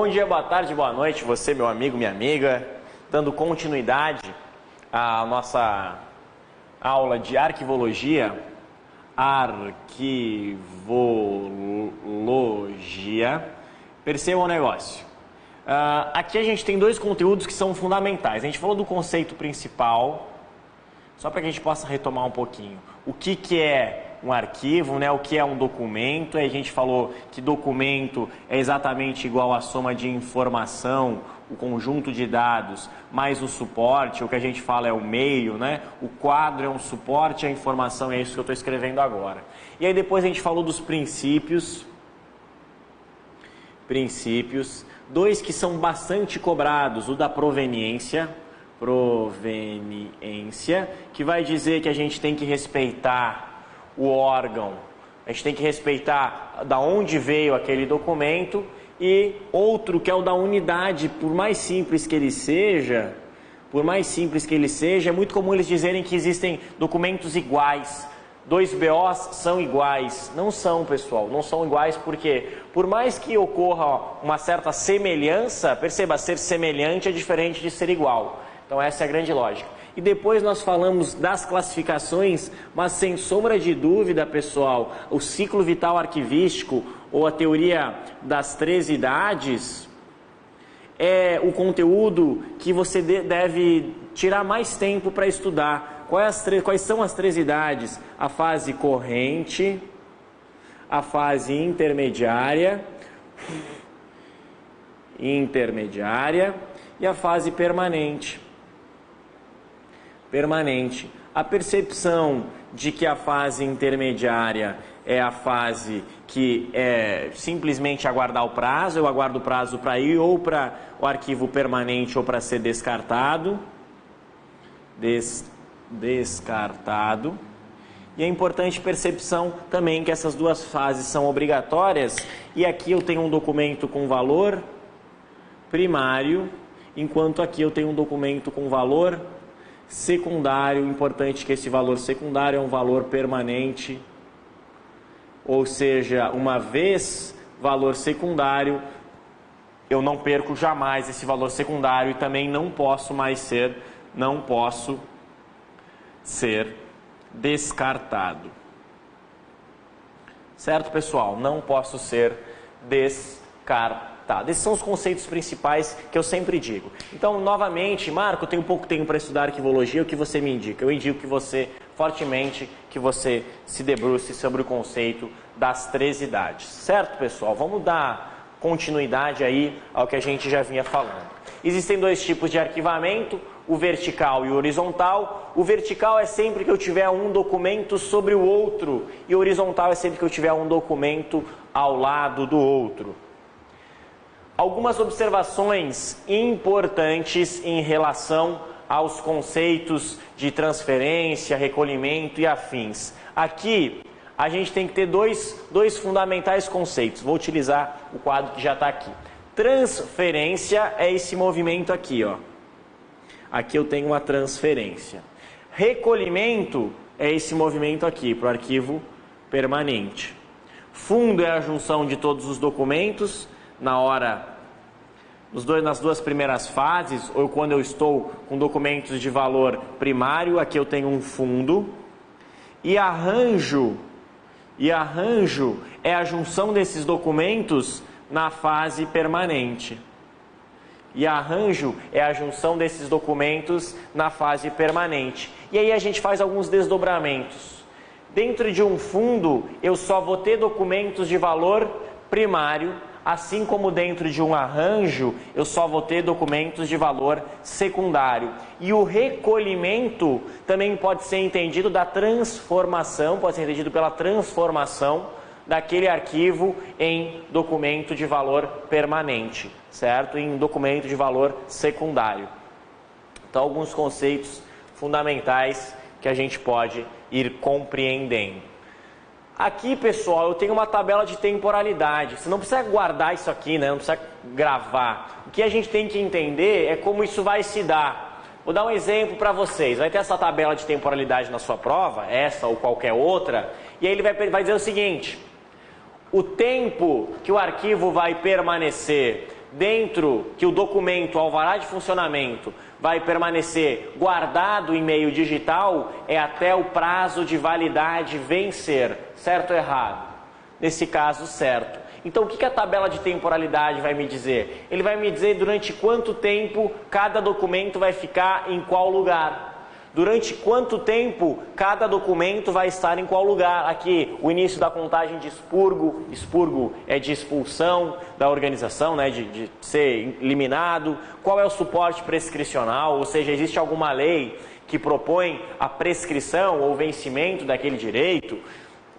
Bom dia, boa tarde, boa noite, você, meu amigo, minha amiga. Dando continuidade à nossa aula de arquivologia. Perceba o negócio. Aqui a gente tem dois conteúdos que são fundamentais. A gente falou do conceito principal, só para que a gente possa retomar um pouquinho. O que é um arquivo, né? O que é um documento? Aí a gente falou que documento é exatamente igual à soma de informação, o conjunto de dados, mais o suporte, o que a gente fala é o meio, né? O quadro é um suporte, a informação é isso que eu estou escrevendo agora. E aí depois a gente falou dos princípios, dois que são bastante cobrados, o da proveniência, que vai dizer que a gente tem que respeitar o órgão, a gente tem que respeitar da onde veio aquele documento, e outro que é o da unidade, por mais simples que ele seja, é muito comum eles dizerem que existem documentos iguais, 2 BOs são iguais. Não são, pessoal, não são iguais porque, por mais que ocorra uma certa semelhança, perceba, ser semelhante é diferente de ser igual. Então essa é a grande lógica. E depois nós falamos das classificações, mas sem sombra de dúvida, pessoal, o ciclo vital arquivístico ou a teoria das 3 idades é o conteúdo que você deve tirar mais tempo para estudar. Quais são as 3 idades? A fase corrente, a fase intermediária e a fase permanente. A percepção de que a fase intermediária é a fase que é simplesmente aguardar o prazo, eu aguardo o prazo para ir ou para o arquivo permanente ou para ser descartado. Descartado. E é importante percepção também que essas duas fases são obrigatórias, e aqui eu tenho um documento com valor primário, enquanto aqui eu tenho um documento com valor secundário. Importante que esse valor secundário é um valor permanente, ou seja, uma vez valor secundário, eu não perco jamais esse valor secundário e também não posso ser descartado. Certo, pessoal? Não posso ser descartado. Esses são os conceitos principais que eu sempre digo. Então, novamente, Marco, eu tenho pouco tempo para estudar arquivologia, o que você me indica? Eu indico que você, fortemente, que você se debruce sobre o conceito das 3 idades. Certo, pessoal? Vamos dar continuidade aí ao que a gente já vinha falando. Existem 2 tipos de arquivamento, o vertical e o horizontal. O vertical é sempre que eu tiver um documento sobre o outro, e o horizontal é sempre que eu tiver um documento ao lado do outro. Algumas observações importantes em relação aos conceitos de transferência, recolhimento e afins. Aqui a gente tem que ter dois fundamentais conceitos. Vou utilizar o quadro que já está aqui. Transferência é esse movimento aqui, ó. Aqui eu tenho uma transferência. Recolhimento é esse movimento aqui, para o arquivo permanente. Fundo é a junção de todos os documentos nas 2 primeiras fases, ou quando eu estou com documentos de valor primário, aqui eu tenho um fundo. E arranjo é a junção desses documentos na fase permanente. E aí a gente faz alguns desdobramentos. Dentro de um fundo, eu só vou ter documentos de valor primário, assim como dentro de um arranjo, eu só vou ter documentos de valor secundário. E o recolhimento também pode ser entendido pela transformação daquele arquivo em documento de valor permanente, certo? Em documento de valor secundário. Então, alguns conceitos fundamentais que a gente pode ir compreendendo. Aqui, pessoal, eu tenho uma tabela de temporalidade. Você não precisa guardar isso aqui, né? Não precisa gravar. O que a gente tem que entender é como isso vai se dar. Vou dar um exemplo para vocês. Vai ter essa tabela de temporalidade na sua prova, essa ou qualquer outra, e aí ele vai dizer o seguinte: o tempo que o arquivo vai permanecer dentro que o documento, o alvará de funcionamento, vai permanecer guardado em meio digital é até o prazo de validade vencer. Certo ou errado? Nesse caso, certo. Então, o que a tabela de temporalidade vai me dizer? Ele vai me dizer durante quanto tempo cada documento vai ficar em qual lugar. Durante quanto tempo cada documento vai estar em qual lugar. Aqui, o início da contagem de expurgo. Expurgo é de expulsão da organização, né, de ser eliminado. Qual é o suporte prescricional? Ou seja, existe alguma lei que propõe a prescrição ou vencimento daquele direito?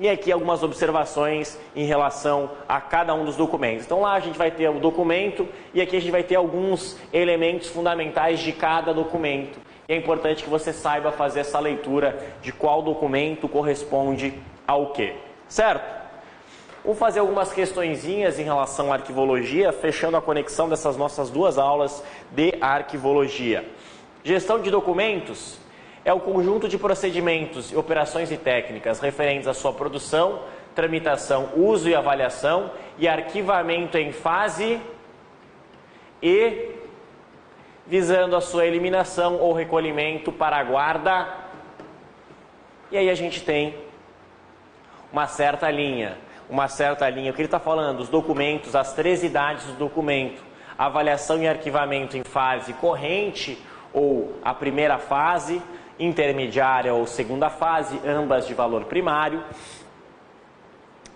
E aqui algumas observações em relação a cada um dos documentos. Então lá a gente vai ter o documento e aqui a gente vai ter alguns elementos fundamentais de cada documento. E é importante que você saiba fazer essa leitura de qual documento corresponde ao quê. Certo? Vamos fazer algumas questõezinhas em relação à arquivologia, fechando a conexão dessas nossas duas aulas de arquivologia. Gestão de documentos é o conjunto de procedimentos, operações e técnicas referentes à sua produção, tramitação, uso e avaliação e arquivamento em fase e visando a sua eliminação ou recolhimento para a guarda. E aí a gente tem uma certa linha. O que ele está falando? Os documentos, as 3 idades do documento. Avaliação e arquivamento em fase corrente ou a primeira fase, intermediária ou segunda fase, ambas de valor primário,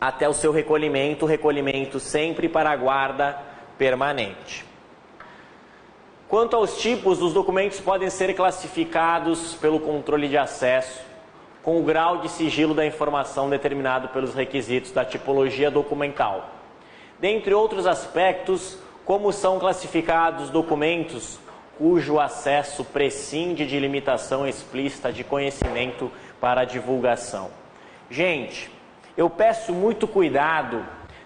até o seu recolhimento sempre para a guarda permanente. Quanto aos tipos, os documentos podem ser classificados pelo controle de acesso, com o grau de sigilo da informação determinado pelos requisitos da tipologia documental. Dentre outros aspectos, como são classificados documentos cujo acesso prescinde de limitação explícita de conhecimento para divulgação. Gente, eu peço muito cuidado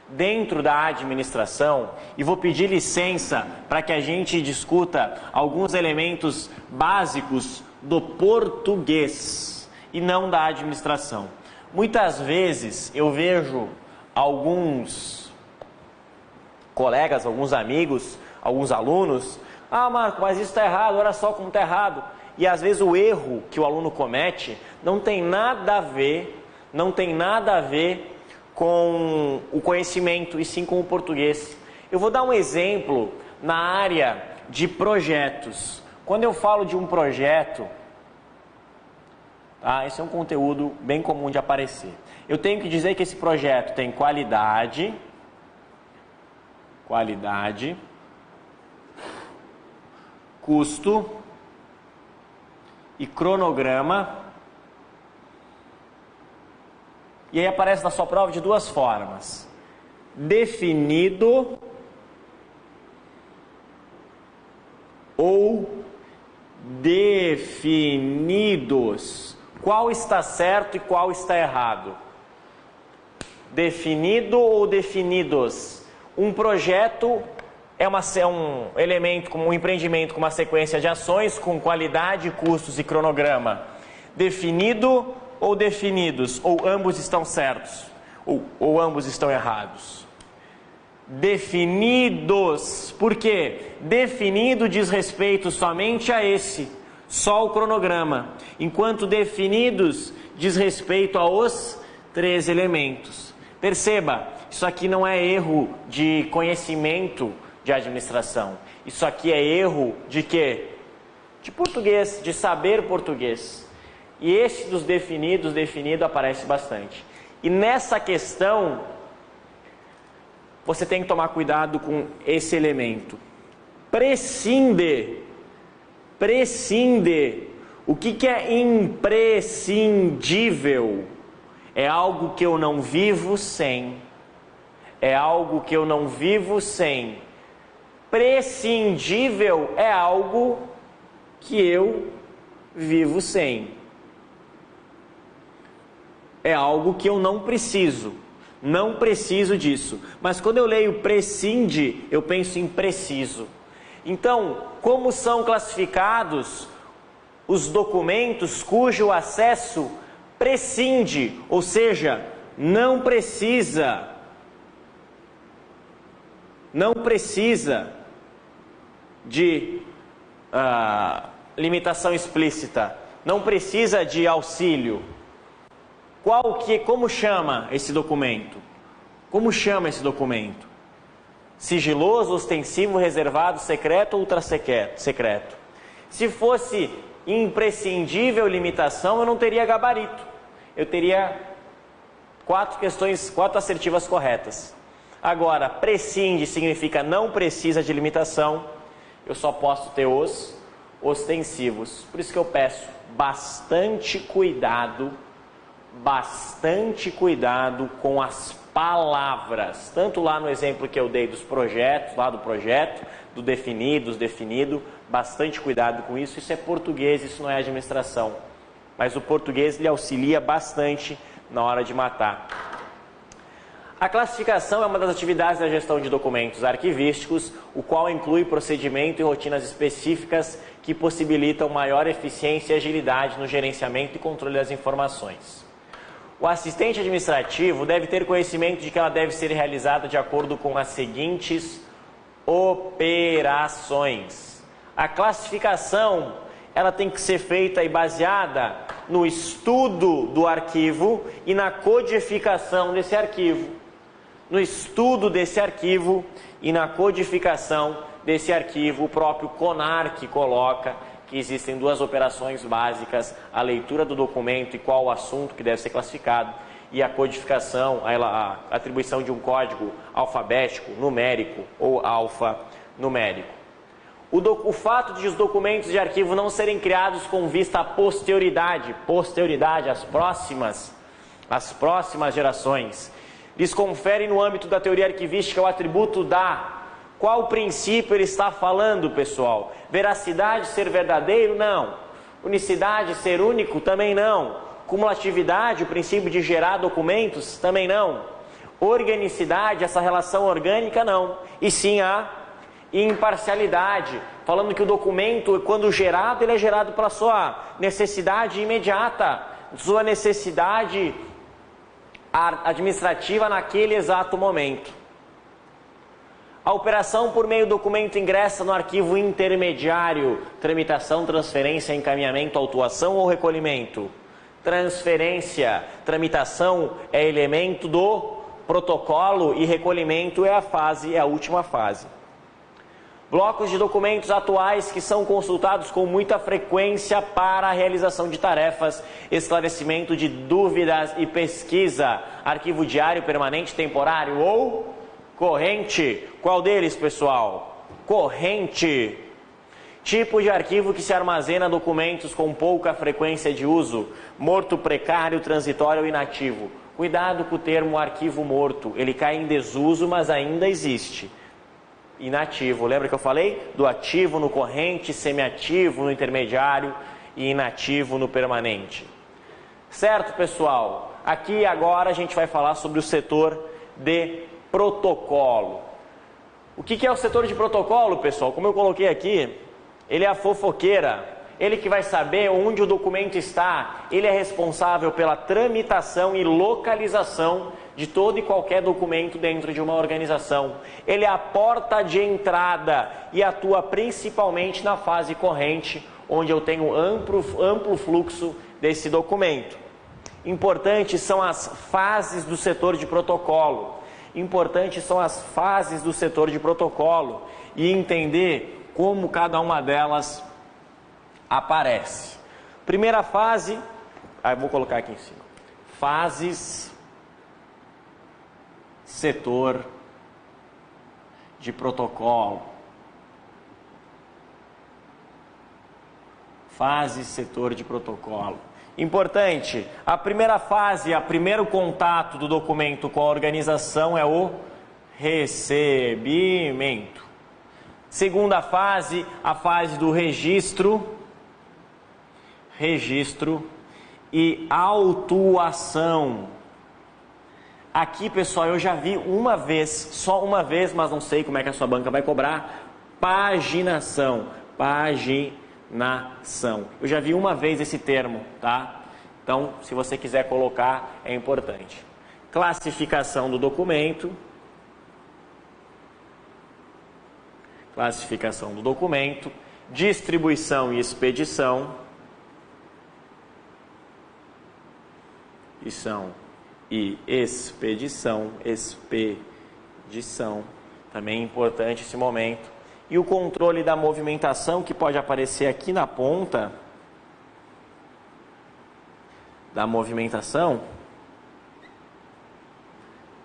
dentro da administração e vou pedir licença para que a gente discuta alguns elementos básicos do português e não da administração. Muitas vezes eu vejo alguns colegas, alguns amigos, alguns alunos: ah, Marco, mas isso está errado, olha só como está errado. E às vezes o erro que o aluno comete não tem nada a ver com o conhecimento, e sim com o português. Eu vou dar um exemplo na área de projetos. Quando eu falo de um projeto, tá? Esse é um conteúdo bem comum de aparecer. Eu tenho que dizer que esse projeto tem qualidade, custo e cronograma. E aí aparece na sua prova de 2 formas: definido ou definidos. Qual está certo e qual está errado? Definido ou definidos? Um projeto é um elemento, como um empreendimento com uma sequência de ações com qualidade, custos e cronograma. Definido ou definidos? Ou ambos estão certos? Ou ambos estão errados? Definidos. Por quê? Definido diz respeito somente a esse, só o cronograma. Enquanto definidos diz respeito aos 3 elementos. Perceba, isso aqui não é erro de conhecimento de administração. Isso aqui é erro de quê? De português, de saber português. E esse dos definido aparece bastante. E nessa questão, você tem que tomar cuidado com esse elemento. Prescinde. O que é imprescindível? É algo que eu não vivo sem. Prescindível é algo que eu vivo sem. É algo que eu não preciso disso. Mas quando eu leio prescinde, eu penso em preciso. Então, como são classificados os documentos cujo acesso prescinde, ou seja, não precisa de limitação explícita não precisa de auxílio, como chama esse documento? Como chama esse documento? Sigiloso, ostensivo, reservado, secreto ou ultrasecreto? Se fosse imprescindível limitação, eu não teria gabarito. Eu teria 4 assertivas corretas. Agora, prescinde significa não precisa de limitação. Eu só posso ter os ostensivos. Por isso que eu peço bastante cuidado com as palavras. Tanto lá no exemplo que eu dei dos projetos, lá do projeto, do definido, bastante cuidado com isso. Isso é português, isso não é administração. Mas o português lhe auxilia bastante na hora de matar. A classificação é uma das atividades da gestão de documentos arquivísticos, o qual inclui procedimento e rotinas específicas que possibilitam maior eficiência e agilidade no gerenciamento e controle das informações. O assistente administrativo deve ter conhecimento de que ela deve ser realizada de acordo com as seguintes operações. A classificação, ela tem que ser feita e baseada no estudo do arquivo e na codificação desse arquivo. No estudo desse arquivo e na codificação desse arquivo, o próprio CONARC coloca que existem 2 operações básicas: a leitura do documento e qual o assunto que deve ser classificado, e a codificação, a atribuição de um código alfabético, numérico ou alfanumérico. O fato de os documentos de arquivo não serem criados com vista à posterioridade, às próximas gerações, lhes confere no âmbito da teoria arquivística o atributo da... Qual princípio ele está falando, pessoal? Veracidade, ser verdadeiro? Não. Unicidade, ser único? Também não. Cumulatividade, o princípio de gerar documentos? Também não. Organicidade, essa relação orgânica? Não. E sim a imparcialidade, falando que o documento, quando gerado, ele é gerado para sua necessidade imediata, sua necessidade administrativa naquele exato momento. A operação por meio do documento ingressa no arquivo intermediário: tramitação, transferência, encaminhamento, autuação ou recolhimento. Transferência, tramitação é elemento do protocolo e recolhimento é a última fase. Blocos de documentos atuais que são consultados com muita frequência para a realização de tarefas, esclarecimento de dúvidas e pesquisa. Arquivo diário, permanente, temporário ou corrente. Qual deles, pessoal? Corrente. Tipo de arquivo que se armazena documentos com pouca frequência de uso: morto, precário, transitório ou inativo. Cuidado com o termo arquivo morto, ele cai em desuso, mas ainda existe. Inativo, lembra que eu falei? Do ativo no corrente, semiativo no intermediário e inativo no permanente. Certo, pessoal? Aqui agora a gente vai falar sobre o setor de protocolo. O que é o setor de protocolo, pessoal? Como eu coloquei aqui, ele é a fofoqueira, ele que vai saber onde o documento está, ele é responsável pela tramitação e localização de todo e qualquer documento dentro de uma organização. Ele é a porta de entrada e atua principalmente na fase corrente, onde eu tenho amplo fluxo desse documento. Importantes são as fases do setor de protocolo. Importantes são as fases do setor de protocolo e entender como cada uma delas aparece. Primeira fase, vou colocar aqui em cima. Fases, setor de protocolo. Fase, setor de protocolo. Importante, a primeira fase, o primeiro contato do documento com a organização é o recebimento. Segunda fase, a fase do registro e autuação. Aqui, pessoal, eu já vi uma vez, só uma vez, mas não sei como é que a sua banca vai cobrar, paginação. Eu já vi uma vez esse termo, tá? Então, se você quiser colocar, é importante. Classificação do documento. classificação do documento, distribuição e expedição, expedição, também é importante esse momento, e o controle da movimentação, que pode aparecer aqui na ponta da movimentação.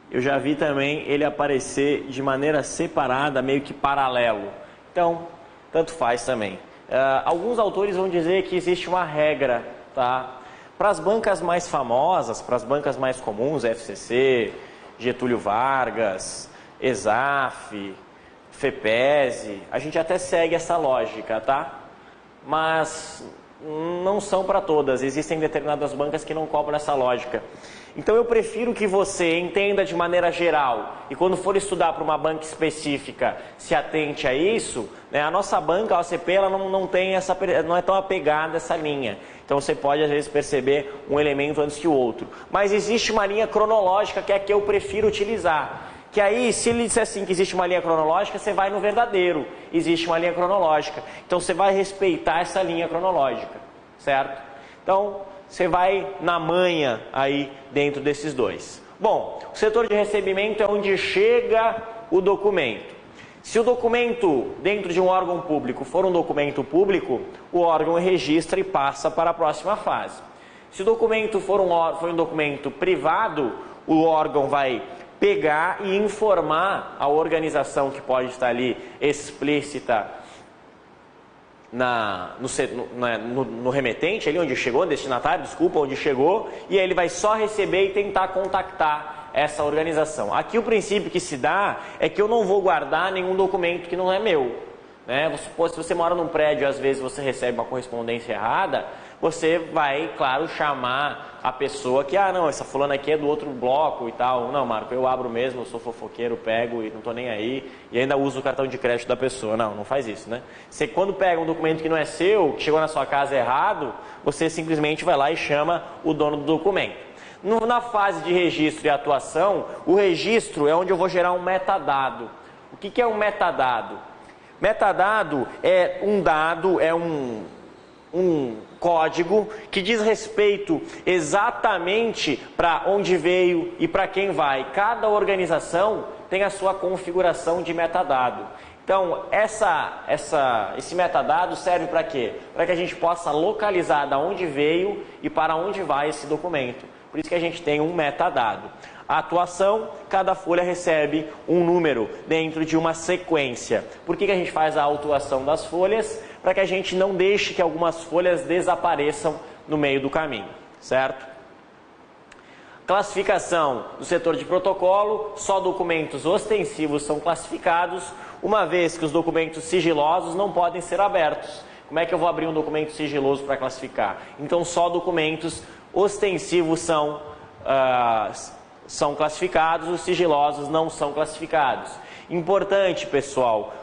Eu já vi também ele aparecer de maneira separada, meio que paralelo. Então, tanto faz também. Alguns autores vão dizer que existe uma regra, tá? Para as bancas mais famosas, para as bancas mais comuns, FCC, Getúlio Vargas, ESAF, FEPESE, a gente até segue essa lógica, tá? Mas não são para todas, existem determinadas bancas que não cobram essa lógica. Então eu prefiro que você entenda de maneira geral e quando for estudar para uma banca específica se atente a isso, né? A nossa banca, a OCP, ela não é tão apegada a essa linha. Então você pode às vezes perceber um elemento antes que o outro. Mas existe uma linha cronológica que é a que eu prefiro utilizar. Que aí, se ele disser assim que existe uma linha cronológica, você vai no verdadeiro. Existe uma linha cronológica. Então você vai respeitar essa linha cronológica, certo? Então você vai na manha aí dentro desses dois. Bom, o setor de recebimento é onde chega o documento. Se o documento dentro de um órgão público for um documento público, o órgão registra e passa para a próxima fase. Se o documento for um documento privado, o órgão vai pegar e informar a organização que pode estar ali explícita no remetente, ali onde chegou, destinatário, desculpa, onde chegou, e aí ele vai só receber e tentar contactar essa organização. Aqui o princípio que se dá é que eu não vou guardar nenhum documento que não é meu, né? Se você mora num prédio e às vezes você recebe uma correspondência errada, você vai, claro, chamar a pessoa que, não, essa fulana aqui é do outro bloco e tal. Não, Marco, eu abro mesmo, eu sou fofoqueiro, pego e não tô nem aí, e ainda uso o cartão de crédito da pessoa. Não faz isso, né? Você, quando pega um documento que não é seu, que chegou na sua casa errado, você simplesmente vai lá e chama o dono do documento. Na fase de registro e atuação, o registro é onde eu vou gerar um metadado. O que é um metadado? Metadado é um dado, é um código que diz respeito exatamente para onde veio e para quem vai. Cada organização tem a sua configuração de metadado. Então, esse metadado serve para quê? Para que a gente possa localizar de onde veio e para onde vai esse documento. Por isso que a gente tem um metadado. A atuação, cada folha recebe um número dentro de uma sequência. Por que a gente faz a autuação das folhas? Para que a gente não deixe que algumas folhas desapareçam no meio do caminho, certo? Classificação do setor de protocolo, só documentos ostensivos são classificados, uma vez que os documentos sigilosos não podem ser abertos. Como é que eu vou abrir um documento sigiloso para classificar? Então só documentos ostensivos são classificados, os sigilosos não são classificados. Importante, pessoal,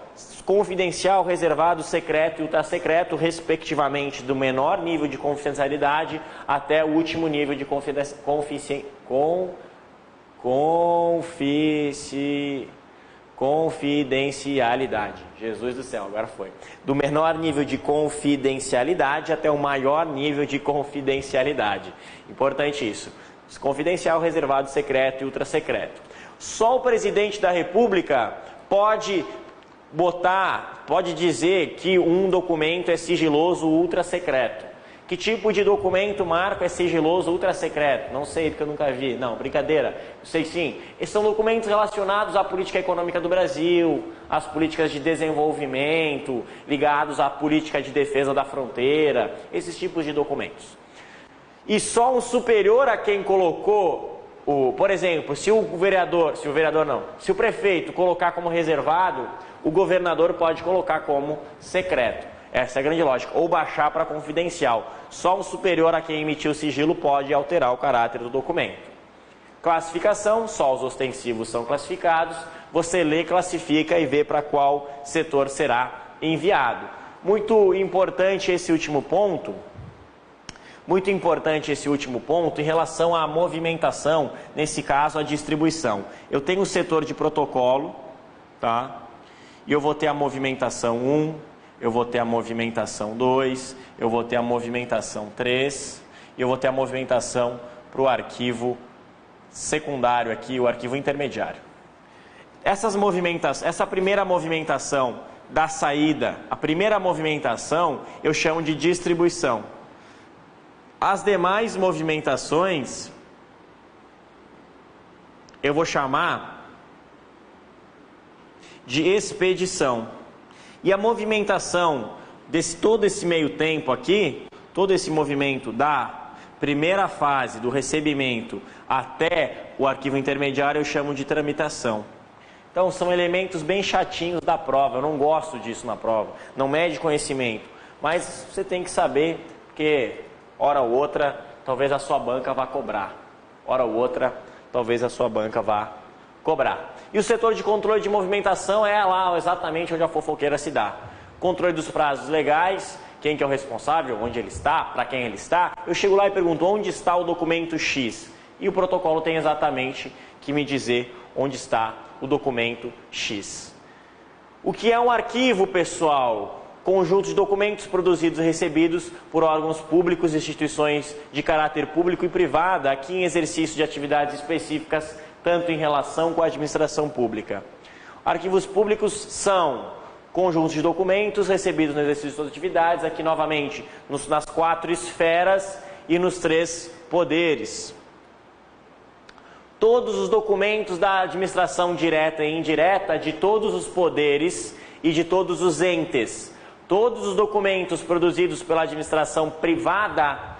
confidencial, reservado, secreto e ultrassecreto, respectivamente, do menor nível de confidencialidade até o último nível de confidencialidade. Jesus do céu, agora foi. Do menor nível de confidencialidade até o maior nível de confidencialidade. Importante isso. Confidencial, reservado, secreto e ultrassecreto. Só o presidente da República pode dizer que um documento é sigiloso ou ultrassecreto. Que tipo de documento, Marco, é sigiloso ou ultrassecreto? Não sei, porque eu nunca vi. Não, brincadeira. Eu sei sim. Esses são documentos relacionados à política econômica do Brasil, às políticas de desenvolvimento, ligados à política de defesa da fronteira, esses tipos de documentos. E só um superior a quem colocou, por exemplo, se o prefeito colocar como reservado, o governador pode colocar como secreto. Essa é a grande lógica. Ou baixar para confidencial. Só um superior a quem emitiu o sigilo pode alterar o caráter do documento. Classificação, só os ostensivos são classificados. Você lê, classifica e vê para qual setor será enviado. Muito importante esse último ponto. Em relação à movimentação, nesse caso a distribuição. Eu tenho o setor de protocolo, tá? e eu vou ter a movimentação 1, eu vou ter a movimentação 2, eu vou ter a movimentação 3, e eu vou ter a movimentação para o arquivo secundário aqui, o arquivo intermediário. Essa primeira movimentação da saída, a primeira movimentação, eu chamo de distribuição. As demais movimentações, eu vou chamar de expedição. E a movimentação todo esse meio tempo aqui, todo esse movimento da primeira fase do recebimento até o arquivo intermediário, eu chamo de tramitação. Então, são elementos bem chatinhos da prova, eu não gosto disso na prova, não mede conhecimento, mas você tem que saber, porque hora ou outra, talvez a sua banca vá cobrar, hora ou outra, talvez a sua banca vá cobrar. E o setor de controle de movimentação é lá exatamente onde a fofoqueira se dá. Controle dos prazos legais, quem que é o responsável, onde ele está, para quem ele está. Eu chego lá e pergunto onde está o documento X. E o protocolo tem exatamente que me dizer onde está o documento X. O que é um arquivo, pessoal? Conjunto de documentos produzidos e recebidos por órgãos públicos e instituições de caráter público e privada, aqui em exercício de atividades específicas, tanto em relação com a administração pública. Arquivos públicos são conjuntos de documentos recebidos no exercício das atividades, aqui novamente nas 4 esferas e nos 3 poderes. Todos os documentos da administração direta e indireta de todos os poderes e de todos os entes. Todos os documentos produzidos pela administração privada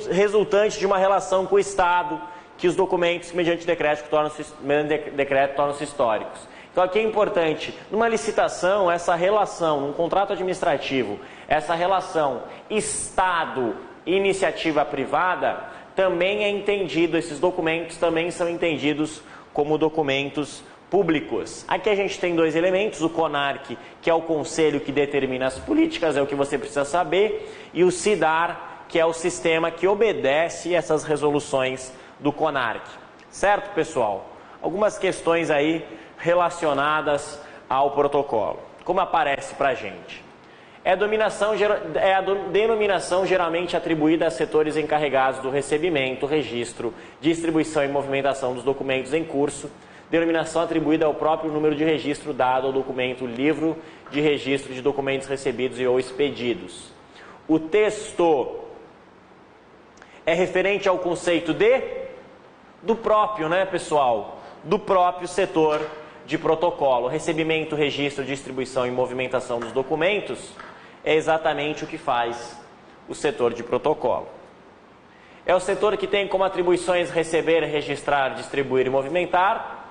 resultantes de uma relação com o Estado, que os documentos, mediante decreto, tornam-se históricos. Então aqui é importante, numa licitação, essa relação, num contrato administrativo, essa relação Estado e iniciativa privada, também é entendido, esses documentos também são entendidos como documentos públicos. Aqui a gente tem 2 elementos, o CONARC, que é o conselho que determina as políticas, é o que você precisa saber, e o SIDAR, que é o sistema que obedece essas resoluções do CONARC. Certo, pessoal? Algumas questões aí relacionadas ao protocolo. Como aparece para a gente? É a denominação geralmente atribuída a setores encarregados do recebimento, registro, distribuição e movimentação dos documentos em curso. Denominação atribuída ao próprio número de registro dado ao documento, livro de registro de documentos recebidos e ou expedidos. O texto é referente ao conceito do próprio, né, pessoal? Do próprio setor de protocolo. Recebimento, registro, distribuição e movimentação dos documentos é exatamente o que faz o setor de protocolo. É o setor que tem como atribuições receber, registrar, distribuir e movimentar.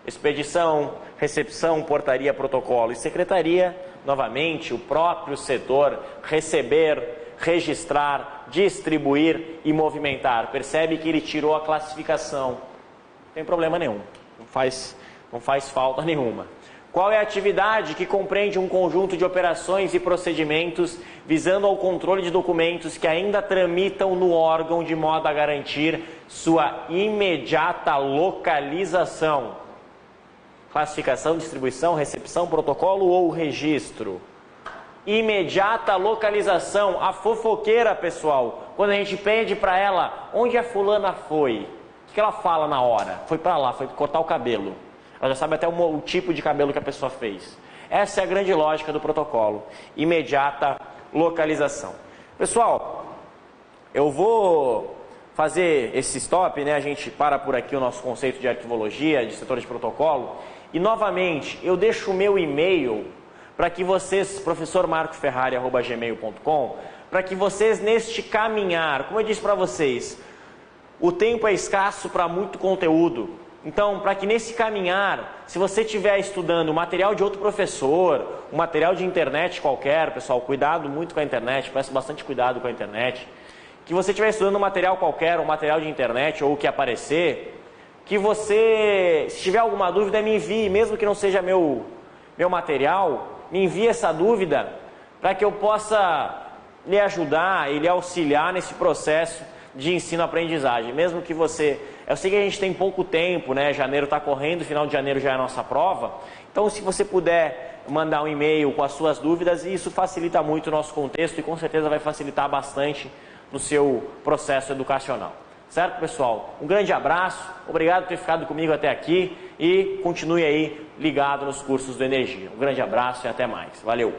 Expedição, recepção, portaria, protocolo e secretaria. Novamente, o próprio setor receber, registrar, distribuir e movimentar. Percebe que ele tirou a classificação. Não tem problema nenhum. Não faz falta nenhuma. Qual é a atividade que compreende um conjunto de operações e procedimentos visando ao controle de documentos que ainda tramitam no órgão de modo a garantir sua imediata localização? Classificação, distribuição, recepção, protocolo ou registro? Imediata localização. A fofoqueira, pessoal, quando a gente pede para ela onde a fulana foi, o que ela fala na hora? Foi para lá, foi cortar o cabelo. Ela já sabe até o tipo de cabelo que a pessoa fez. Essa é a grande lógica do protocolo. Imediata localização. Pessoal, eu vou fazer esse stop, né? A gente para por aqui o nosso conceito de arquivologia, de setor de protocolo. E novamente, eu deixo o meu e-mail para que vocês, professormarcoferrari@gmail.com, para que vocês neste caminhar, como eu disse para vocês, o tempo é escasso para muito conteúdo. Então, para que nesse caminhar, se você estiver estudando material de outro professor, um material de internet qualquer, pessoal, cuidado muito com a internet, peço bastante cuidado com a internet, que você estiver estudando um material qualquer, um material de internet ou o que aparecer, que você, se tiver alguma dúvida, me envie, mesmo que não seja meu material, me envie essa dúvida para que eu possa lhe ajudar e lhe auxiliar nesse processo de ensino-aprendizagem. Mesmo que você... Eu sei que a gente tem pouco tempo, né? Janeiro está correndo, final de janeiro já é a nossa prova. Então, se você puder mandar um e-mail com as suas dúvidas, isso facilita muito o nosso contexto e com certeza vai facilitar bastante no seu processo educacional. Certo, pessoal? Um grande abraço, obrigado por ter ficado comigo até aqui e continue aí ligado nos cursos do Energia. Um grande abraço e até mais. Valeu!